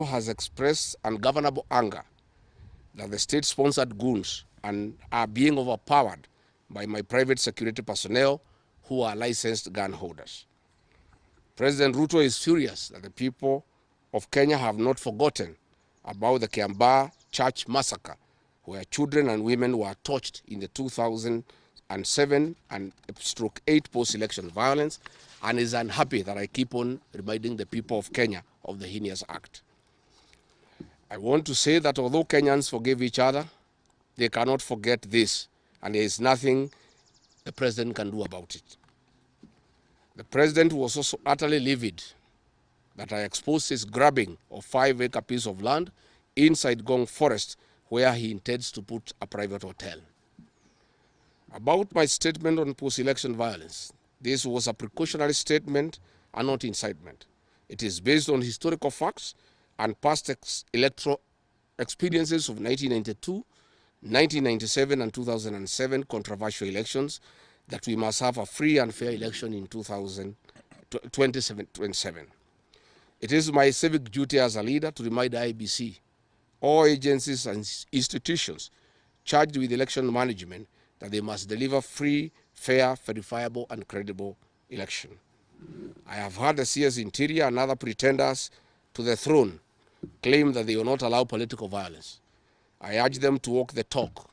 has expressed ungovernable anger that the state-sponsored goons and are being overpowered by my private security personnel who are licensed gun holders. President Ruto is furious that the people of Kenya have not forgotten about the Kiambaa church massacre, where children and women were tortured in the 2007 and /8 post-election violence, and is unhappy that I keep on reminding the people of Kenya of the heinous act. I want to say that although Kenyans forgive each other, they cannot forget this, and there is nothing the president can do about it. The president was also utterly livid that I exposed his grabbing of 5-acre piece of land inside Gong Forest, where he intends to put a private hotel. About my statement on post-election violence, this was a precautionary statement and not incitement. It is based on historical facts and past electoral experiences of 1992, 1997, and 2007 controversial elections, that we must have a free and fair election in 2027. It is my civic duty as a leader to remind IEBC, all agencies and institutions charged with election management, that they must deliver free, fair, verifiable, and credible election. I have heard the CS Interior and other pretenders to the throne claim that they will not allow political violence. I urge them to walk the talk.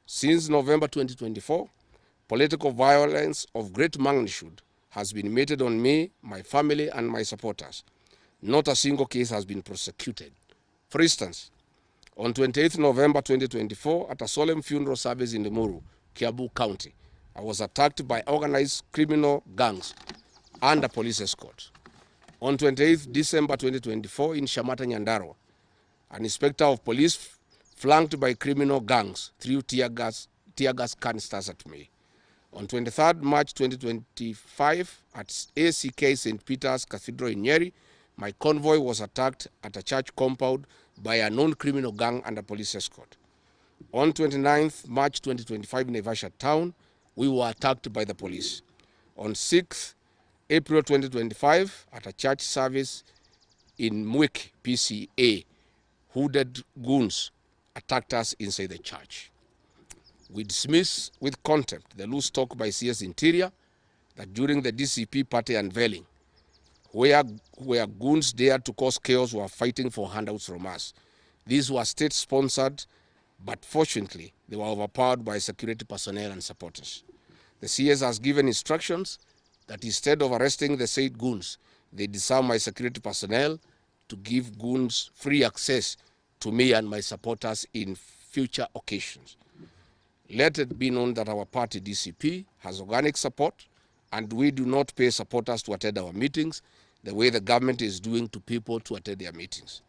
Since November 2024, political violence of great magnitude has been meted on me, my family, and my supporters. Not a single case has been prosecuted. For instance, on 28th November 2024, at a solemn funeral service in Limuru, Kiambu County, I was attacked by organized criminal gangs and a police escort. On 28th December 2024, in Shamata, Nyandarua, an inspector of police flanked by criminal gangs threw tear gas canisters at me. On 23rd March 2025, at ACK St. Peter's Cathedral in Nyeri, my convoy was attacked at a church compound by a non-criminal gang and a police escort. On 29th March 2025 in Naivasha town, we were attacked by the police. On 6th April 2025, at a church service in Mwik, PCA, hooded goons attacked us inside the church. We dismiss with contempt the loose talk by CS Interior that during the DCP party unveiling, where goons dared to cause chaos were fighting for handouts from us. These were state-sponsored, but fortunately, they were overpowered by security personnel and supporters. The CS has given instructions that instead of arresting the said goons, they disarm my security personnel to give goons free access to me and my supporters in future occasions. Let it be known that our party, DCP, has organic support, and we do not pay supporters to attend our meetings the way the government is doing to people to attend their meetings.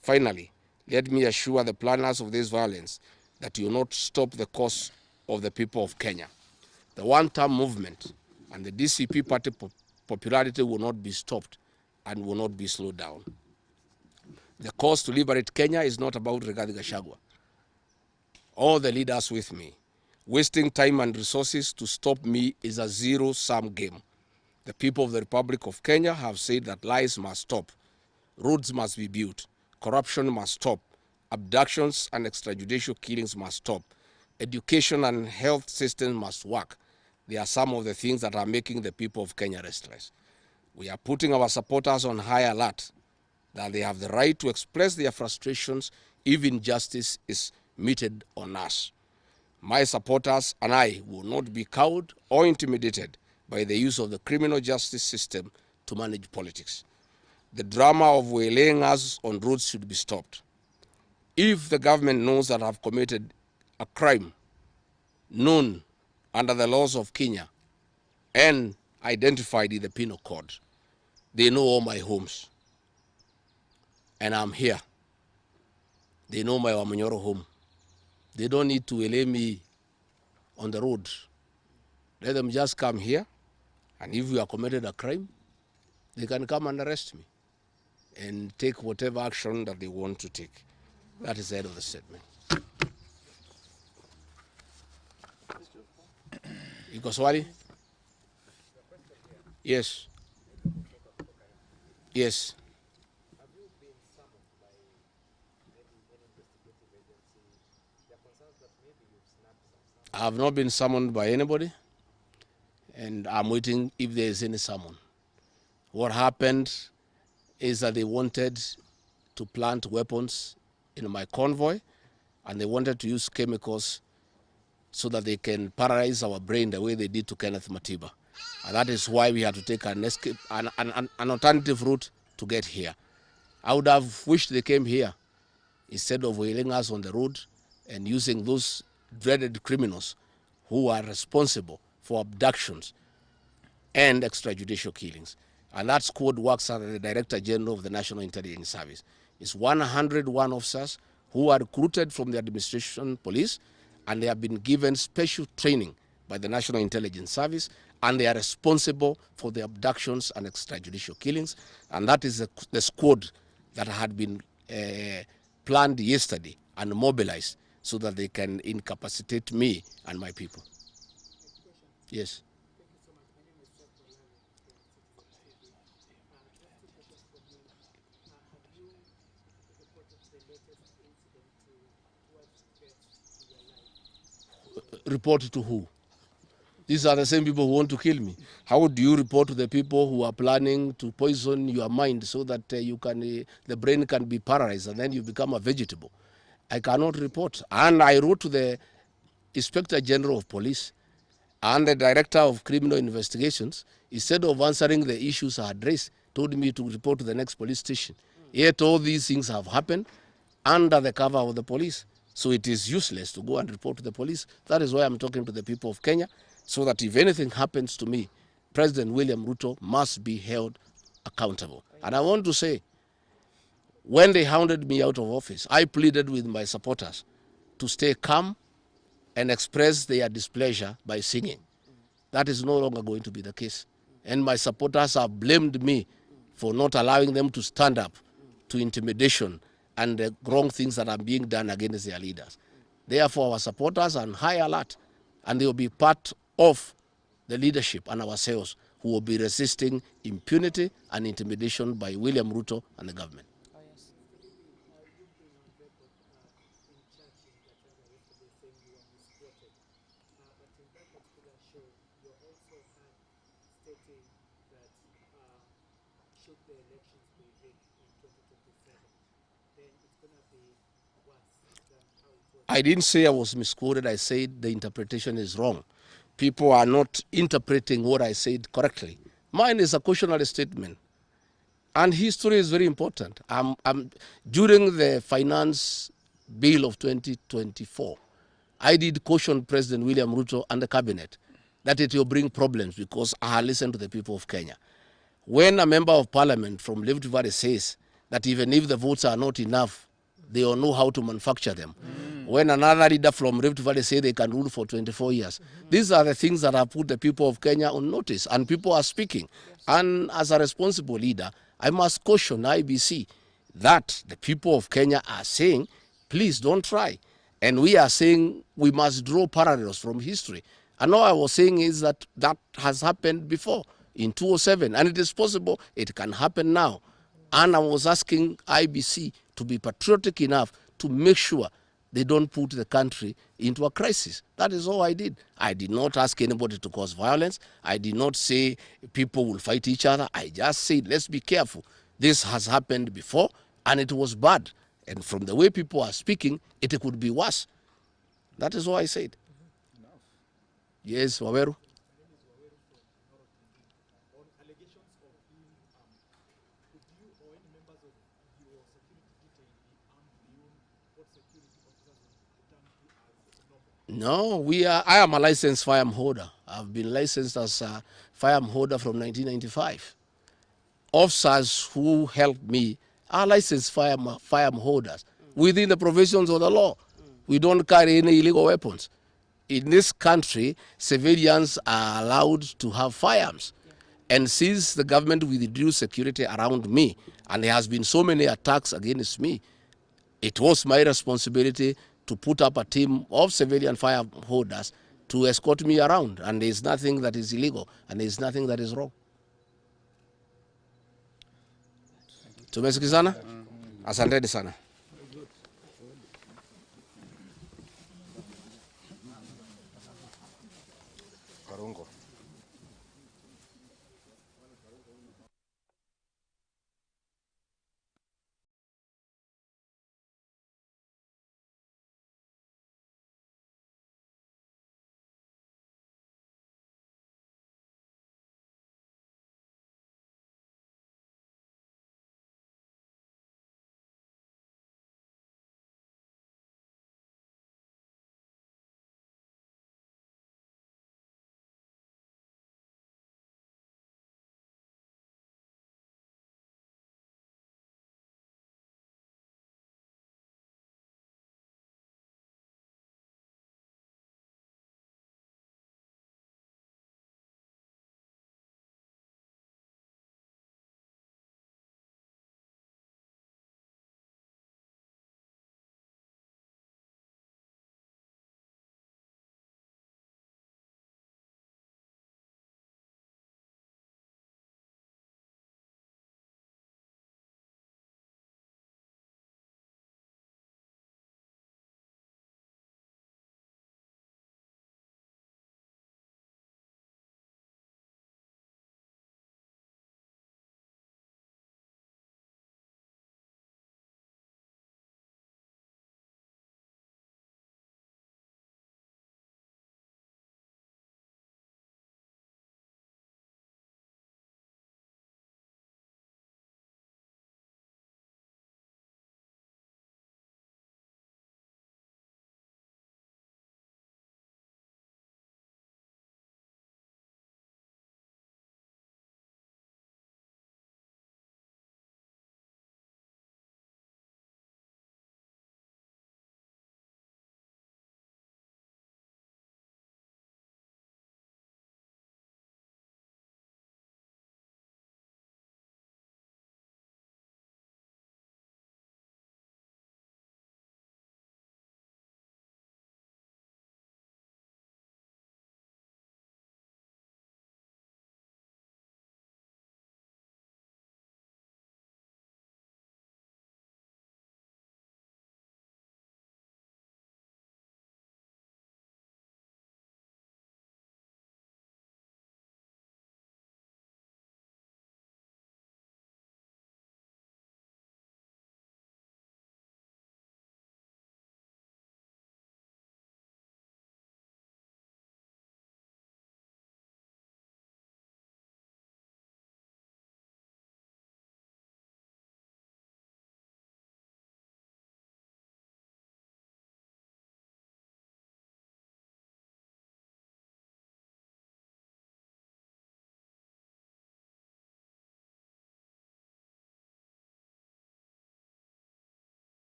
Finally, let me assure the planners of this violence that you will not stop the cause of the people of Kenya. The one-term movement and the DCP party popularity will not be stopped and will not be slowed down. The cause to liberate Kenya is not about Gachagua. All the leaders with me. Wasting time and resources to stop me is a zero-sum game. The people of the Republic of Kenya have said that lies must stop, roads must be built, corruption must stop, abductions and extrajudicial killings must stop, education and health systems must work. They are some of the things that are making the people of Kenya restless. We are putting our supporters on high alert that they have the right to express their frustrations if injustice is meted on us. My supporters and I will not be cowed or intimidated by the use of the criminal justice system to manage politics. The drama of waylaying us on roads should be stopped. If the government knows that I've committed a crime known under the laws of Kenya and identified in the penal code, they know all my homes. And I'm here. They know my Wamanyoro home. They don't need to waylay me on the road. Let them just come here, and if we have committed a crime, they can come and arrest me and take whatever action that they want to take. That is the end of the statement. Iko swali? Yes. Yes. I have not been summoned by anybody, and I'm waiting if there is any summon. What happened is that they wanted to plant weapons in my convoy, and they wanted to use chemicals so that they can paralyze our brain the way they did to Kenneth Matiba. And that is why we had to take an alternative route to get here. I would have wished they came here instead of wailing us on the road and using those dreaded criminals who are responsible for abductions and extrajudicial killings. And that squad works under the Director General of the National Intelligence Service. It's 101 officers who are recruited from the administration police, and they have been given special training by the National Intelligence Service, and they are responsible for the abductions and extrajudicial killings. And that is the squad that had been planned yesterday and mobilized so that they can incapacitate me and my people. Yes. Report to who? These are the same people who want to kill me. How do you report to the people who are planning to poison your mind so that the brain can be paralyzed and then you become a vegetable? I cannot report. And I wrote to the Inspector General of Police and the Director of Criminal Investigations. Instead of answering the issues I had raised, told me to report to the next police station. Yet all these things have happened under the cover of the police. So it is useless to go and report to the police. That is why I'm talking to the people of Kenya, so that if anything happens to me, President William Ruto must be held accountable. And I want to say, when they hounded me out of office, I pleaded with my supporters to stay calm and express their displeasure by singing. That is no longer going to be the case. And my supporters have blamed me for not allowing them to stand up to intimidation and the wrong things that are being done against their leaders. Therefore, our supporters are on high alert, and they will be part of the leadership and ourselves who will be resisting impunity and intimidation by William Ruto and the government. Oh, yes. I didn't say I was misquoted. I said the interpretation is wrong. People are not interpreting what I said correctly. Mine is a cautionary statement. And history is very important. During the finance bill of 2024, I did caution President William Ruto and the cabinet that it will bring problems because I listened to the people of Kenya. When a member of parliament from Rift Valley says that even if the votes are not enough, they will know how to manufacture them. When another leader from Rift Valley say they can rule for 24 years. These are the things that have put the people of Kenya on notice, and people are speaking. And as a responsible leader, I must caution IBC that the people of Kenya are saying, please don't try. And we are saying we must draw parallels from history. And all I was saying is that that has happened before in 2007, and it is possible it can happen now. And I was asking IBC to be patriotic enough to make sure they don't put the country into a crisis. That is all I did. I did not ask anybody to cause violence. I did not say people will fight each other. I just said, let's be careful. This has happened before, and it was bad. And from the way people are speaking, it could be worse. That is all I said. Yes, Waweru. No, I am a licensed firearm holder. I've been licensed as a firearm holder from 1995. Officers who helped me are licensed firearm holders within the provisions of the law. We don't carry any illegal weapons. In this country, civilians are allowed to have firearms. And since the government withdrew security around me, and there has been so many attacks against me, it was my responsibility to put up a team of civilian firearm holders to escort me around. And there's nothing that is illegal, and there's nothing that is wrong. Tumesikizana? Asanteni sana. Barongo.